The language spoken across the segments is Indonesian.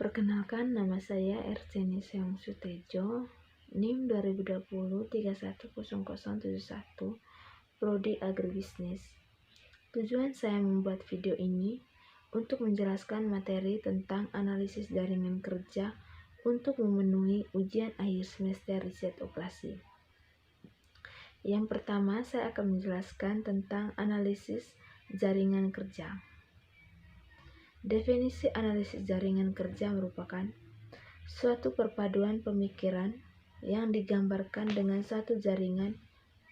Perkenalkan, nama saya Erceni Seong Sutejo, NIM 2020 310071, Prodi Agribisnis. Tujuan saya membuat video ini untuk menjelaskan materi tentang analisis jaringan kerja untuk memenuhi ujian akhir semester riset operasi. Yang pertama, saya akan menjelaskan tentang analisis jaringan kerja. Definisi analisis jaringan kerja merupakan suatu perpaduan pemikiran yang digambarkan dengan satu jaringan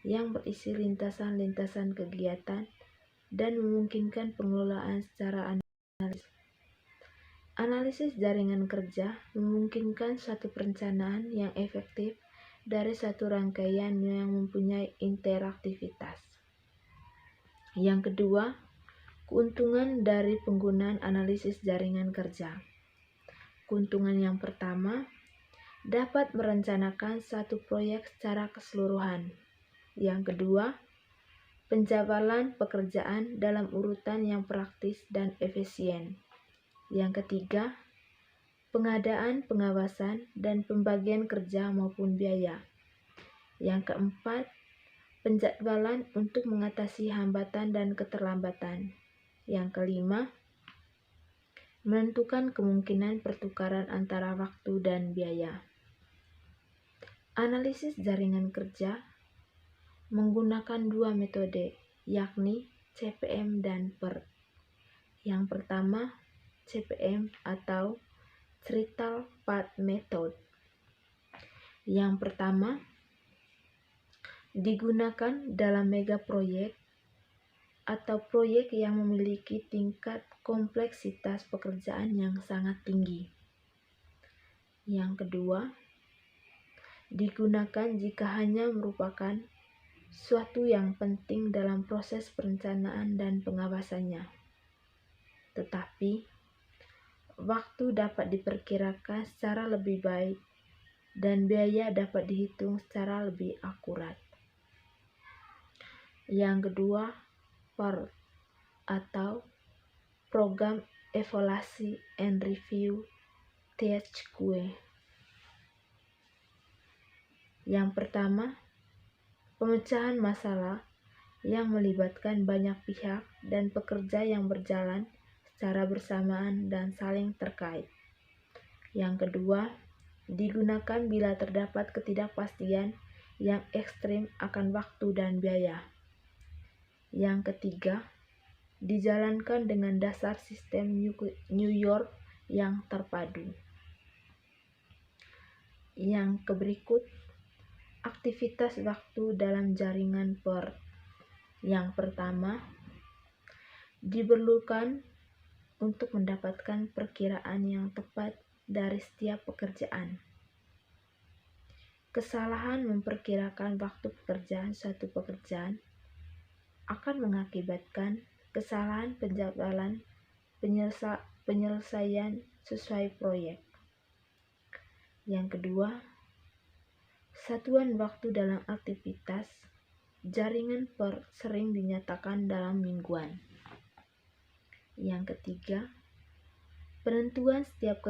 yang berisi lintasan-lintasan kegiatan dan memungkinkan pengelolaan secara analisis. Analisis jaringan kerja memungkinkan suatu perencanaan yang efektif dari satu rangkaian yang mempunyai interaktivitas. Yang kedua, keuntungan dari penggunaan analisis jaringan kerja. Keuntungan yang pertama, dapat merencanakan satu proyek secara keseluruhan. Yang kedua, penjadwalan pekerjaan dalam urutan yang praktis dan efisien. Yang ketiga, pengadaan, pengawasan, dan pembagian kerja maupun biaya. Yang keempat, penjadwalan untuk mengatasi hambatan dan keterlambatan. Yang kelima, menentukan kemungkinan pertukaran antara waktu dan biaya. Analisis jaringan kerja menggunakan dua metode, yakni CPM dan PERT. Yang pertama, CPM atau Critical Path Method. Yang pertama, digunakan dalam mega proyek atau proyek yang memiliki tingkat kompleksitas pekerjaan yang sangat tinggi. Yang kedua, digunakan jika hanya merupakan suatu yang penting dalam proses perencanaan dan pengawasannya. Tetapi, waktu dapat diperkirakan secara lebih baik dan biaya dapat dihitung secara lebih akurat. Yang kedua, PERT atau Program Evaluasi and Review THQ. Yang pertama, pemecahan masalah yang melibatkan banyak pihak dan pekerja yang berjalan secara bersamaan dan saling terkait. Yang kedua, digunakan bila terdapat ketidakpastian yang ekstrim akan waktu dan biaya. Yang ketiga, dijalankan dengan dasar sistem New York yang terpadu. Yang berikut, aktivitas waktu dalam jaringan PERT. Yang pertama, diperlukan untuk mendapatkan perkiraan yang tepat dari setiap pekerjaan. Kesalahan memperkirakan waktu pekerjaan suatu pekerjaan akan mengakibatkan kesalahan penjadwalan penyelesaian sesuai proyek. Yang kedua, satuan waktu dalam aktivitas jaringan PERT sering dinyatakan dalam mingguan. Yang ketiga, penentuan setiap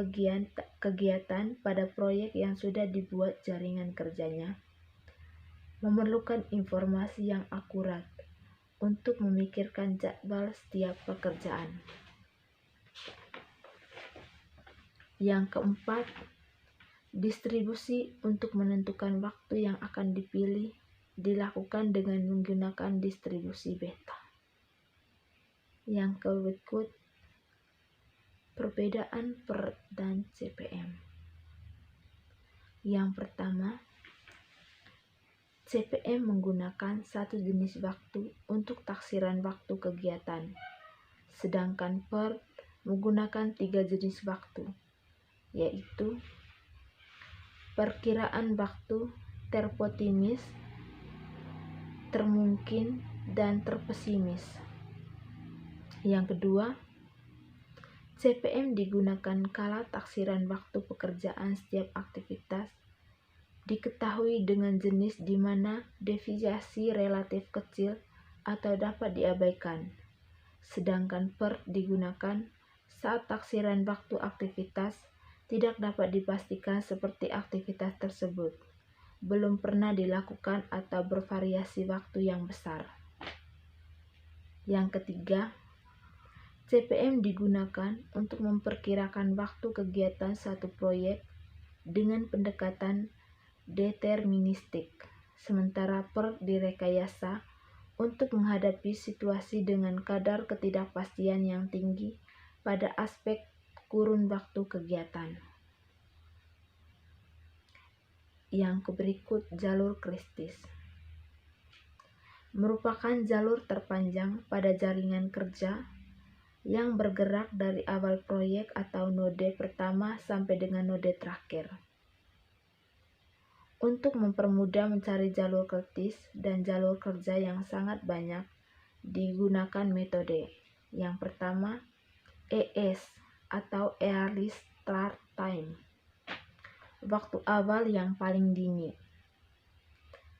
kegiatan pada proyek yang sudah dibuat jaringan kerjanya memerlukan informasi yang akurat untuk memikirkan jadwal setiap pekerjaan. Yang keempat, distribusi untuk menentukan waktu yang akan dipilih dilakukan dengan menggunakan distribusi beta. Yang berikut, perbedaan PERT dan CPM. Yang pertama, CPM menggunakan satu jenis waktu untuk taksiran waktu kegiatan, sedangkan PERT menggunakan 3 jenis waktu, yaitu perkiraan waktu teroptimis, termungkin, dan terpesimis. Yang kedua, CPM digunakan kala taksiran waktu pekerjaan setiap aktivitas diketahui dengan jenis di mana deviasi relatif kecil atau dapat diabaikan, sedangkan PERT digunakan saat taksiran waktu aktivitas tidak dapat dipastikan seperti aktivitas tersebut belum pernah dilakukan atau bervariasi waktu yang besar. Yang ketiga, CPM digunakan untuk memperkirakan waktu kegiatan satu proyek dengan pendekatan deterministik, sementara PER direkayasa untuk menghadapi situasi dengan kadar ketidakpastian yang tinggi pada aspek kurun waktu kegiatan. Yang berikut, jalur kritis merupakan jalur terpanjang pada jaringan kerja yang bergerak dari awal proyek atau node pertama sampai dengan node terakhir. Untuk mempermudah mencari jalur kritis dan jalur kerja yang sangat banyak, digunakan metode. Yang pertama, ES atau Early Start Time, waktu awal yang paling dini.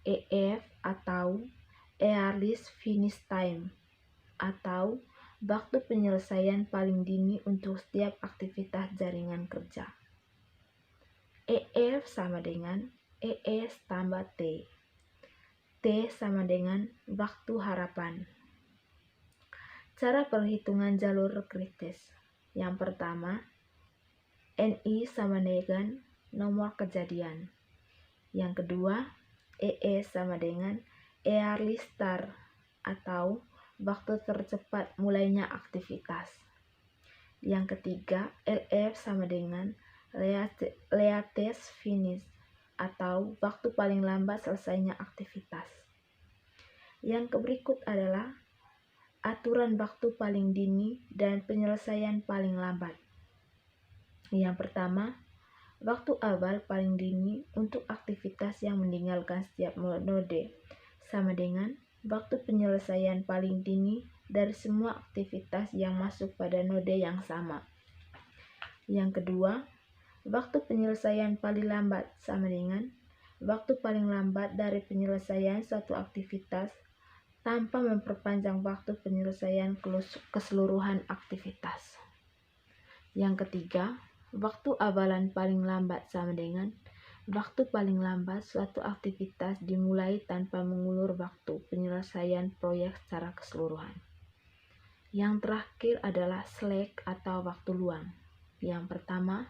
EF atau Earliest Finish Time, atau waktu penyelesaian paling dini untuk setiap aktivitas jaringan kerja. EF sama dengan ES tambah T. T sama dengan waktu harapan. Cara perhitungan jalur kritis. Yang pertama, NI sama dengan nomor kejadian. Yang kedua, EE sama dengan Early Start atau waktu tercepat mulainya aktivitas. Yang ketiga, LF sama dengan Latest Finish atau waktu paling lambat selesainya aktivitas. Yang berikut adalah aturan waktu paling dini dan penyelesaian paling lambat. Yang pertama, waktu awal paling dini untuk aktivitas yang meninggalkan setiap node sama dengan waktu penyelesaian paling dini dari semua aktivitas yang masuk pada node yang sama. Yang kedua, waktu penyelesaian paling lambat sama dengan waktu paling lambat dari penyelesaian suatu aktivitas tanpa memperpanjang waktu penyelesaian keseluruhan aktivitas. Yang ketiga, waktu awalan paling lambat sama dengan waktu paling lambat suatu aktivitas dimulai tanpa mengulur waktu penyelesaian proyek secara keseluruhan. Yang terakhir adalah slack atau waktu luang. Yang pertama,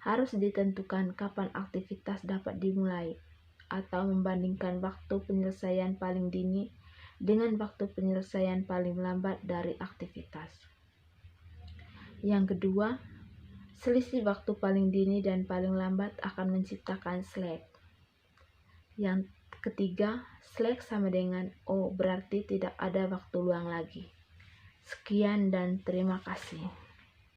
harus ditentukan kapan aktivitas dapat dimulai atau membandingkan waktu penyelesaian paling dini dengan waktu penyelesaian paling lambat dari aktivitas. Yang kedua, selisih waktu paling dini dan paling lambat akan menciptakan slack. Yang ketiga, slack sama dengan O, berarti tidak ada waktu luang lagi. Sekian dan terima kasih.